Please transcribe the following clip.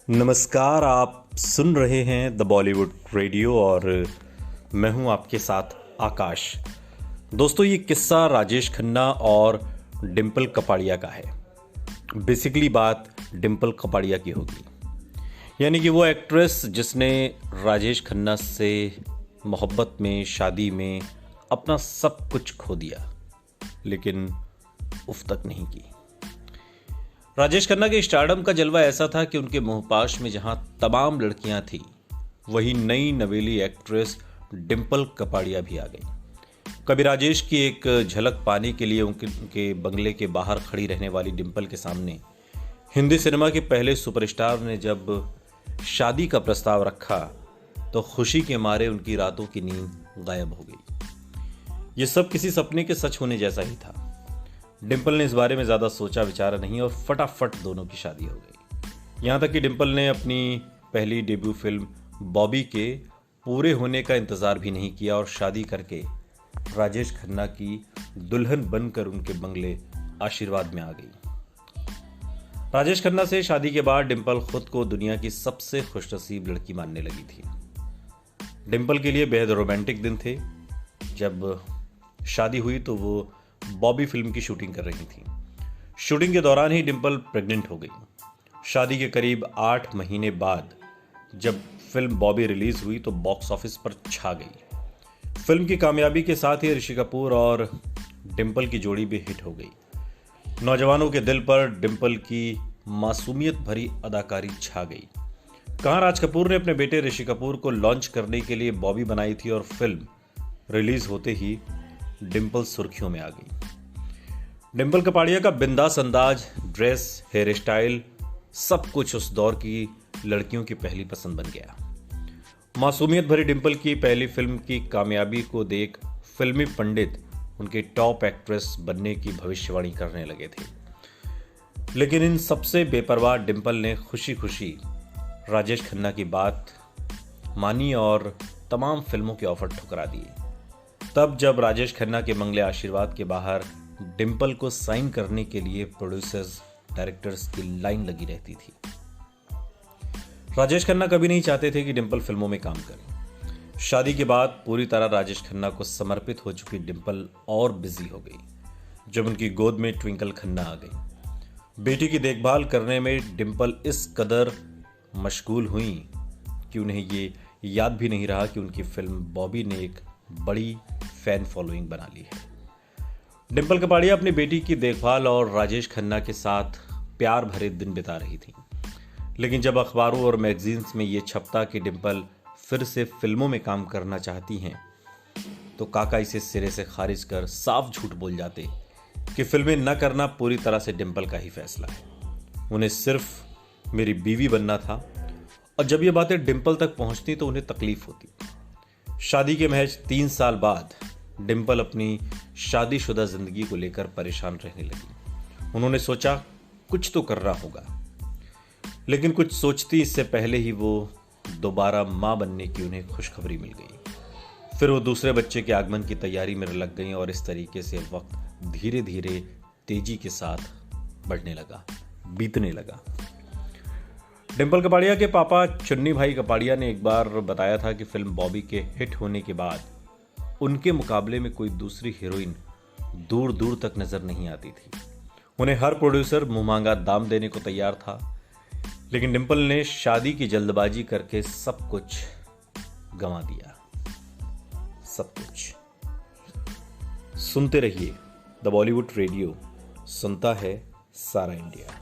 नमस्कार। आप सुन रहे हैं द बॉलीवुड रेडियो और मैं हूं आपके साथ आकाश। दोस्तों, ये किस्सा राजेश खन्ना और डिंपल कपाड़िया का है। बेसिकली बात डिंपल कपाड़िया की होगी, यानी कि वो एक्ट्रेस जिसने राजेश खन्ना से मोहब्बत में, शादी में अपना सब कुछ खो दिया, लेकिन उफ तक नहीं की। राजेश खन्ना के स्टारडम का जलवा ऐसा था कि उनके मुंहपाश में जहां तमाम लड़कियां थी, वहीं नई नवेली एक्ट्रेस डिंपल कपाड़िया भी आ गई। कभी राजेश की एक झलक पाने के लिए उनके बंगले के बाहर खड़ी रहने वाली डिंपल के सामने हिंदी सिनेमा के पहले सुपरस्टार ने जब शादी का प्रस्ताव रखा तो खुशी के मारे उनकी रातों की नींद गायब हो गई। ये सब किसी सपने के सच होने जैसा ही था। डिंपल ने इस बारे में ज़्यादा सोचा विचारा नहीं और फटाफट दोनों की शादी हो गई। यहाँ तक कि डिंपल ने अपनी पहली डेब्यू फिल्म बॉबी के पूरे होने का इंतज़ार भी नहीं किया और शादी करके राजेश खन्ना की दुल्हन बनकर उनके बंगले आशीर्वाद में आ गई। राजेश खन्ना से शादी के बाद डिंपल खुद को दुनिया की सबसे खुशनसीब लड़की मानने लगी थी। डिंपल के लिए बेहद रोमांटिक दिन थे। जब शादी हुई तो वो बॉबी फिल्म की शूटिंग कर रही थी। शूटिंग के दौरान ही डिंपल प्रेग्नेंट हो गई। शादी के करीब 8 महीने बाद जब फिल्म बॉबी रिलीज हुई तो बॉक्स ऑफिस पर छा गई। फिल्म की कामयाबी के साथ ही ऋषि कपूर और डिंपल की जोड़ी भी हिट हो गई। नौजवानों के दिल पर डिंपल की मासूमियत भरी अदाकारी छा गई। कहाँ राज कपूर ने अपने बेटे ऋषि कपूर को लॉन्च करने के लिए बॉबी बनाई थी और फिल्म रिलीज होते ही डिंपल सुर्खियों में आ गई। डिंपल कपाड़िया का बिंदास अंदाज, ड्रेस, हेयर स्टाइल, सब कुछ उस दौर की लड़कियों की पहली पसंद बन गया। मासूमियत भरी डिंपल की पहली फिल्म की कामयाबी को देख फिल्मी पंडित उनके टॉप एक्ट्रेस बनने की भविष्यवाणी करने लगे थे। लेकिन इन सबसे बेपरवाह डिंपल ने खुशी खुशी राजेश खन्ना की बात मानी और तमाम फिल्मों के ऑफर ठुकरा दिए। तब जब राजेश खन्ना के बंगले आशीर्वाद के बाहर डिंपल को साइन करने के लिए प्रोड्यूसर्स, डायरेक्टर्स की लाइन लगी रहती थी। राजेश खन्ना कभी नहीं चाहते थे कि डिंपल फिल्मों में काम करे। शादी के बाद पूरी तरह राजेश खन्ना को समर्पित हो चुकी डिंपल और बिजी हो गई जब उनकी गोद में ट्विंकल खन्ना आ गई। बेटी की देखभाल करने में डिंपल इस कदर मशगूल हुई कि उन्हें ये याद भी नहीं रहा कि उनकी फिल्म बॉबी ने एक बड़ी फैन फॉलोइंग बना ली है। डिंपल कपाड़िया अपनी बेटी की देखभाल और राजेश खन्ना के साथ प्यार भरे दिन बिता रही थी। लेकिन जब अखबारों और मैगजीन्स में यह छपता कि डिंपल फिर से फिल्मों में काम करना चाहती हैं, तो काका इसे सिरे से खारिज कर साफ झूठ बोल जाते कि फिल्में न करना पूरी तरह से डिंपल का ही फैसला है। उन्हें सिर्फ मेरी बीवी बनना था और जब ये बातें डिंपल तक पहुंचती तो उन्हें तकलीफ होती। शादी के महज 3 साल बाद डिंपल अपनी शादीशुदा जिंदगी को लेकर परेशान रहने लगी। उन्होंने सोचा कुछ तो करना होगा, लेकिन कुछ सोचती इससे पहले ही वो दोबारा मां बनने की उन्हें खुशखबरी मिल गई। फिर वो दूसरे बच्चे के आगमन की तैयारी में लग गई और इस तरीके से वक्त धीरे धीरे तेजी के साथ बढ़ने लगा, बीतने लगा। डिंपल कपाड़िया के पापा चुन्नी भाई कपाड़िया ने एक बार बताया था कि फिल्म बॉबी के हिट होने के बाद उनके मुकाबले में कोई दूसरी हीरोइन दूर दूर तक नजर नहीं आती थी। उन्हें हर प्रोड्यूसर मुंहमांगा दाम देने को तैयार था, लेकिन डिंपल ने शादी की जल्दबाजी करके सब कुछ गंवा दिया। सब कुछ। सुनते रहिए द बॉलीवुड रेडियो, सुनता है सारा इंडिया।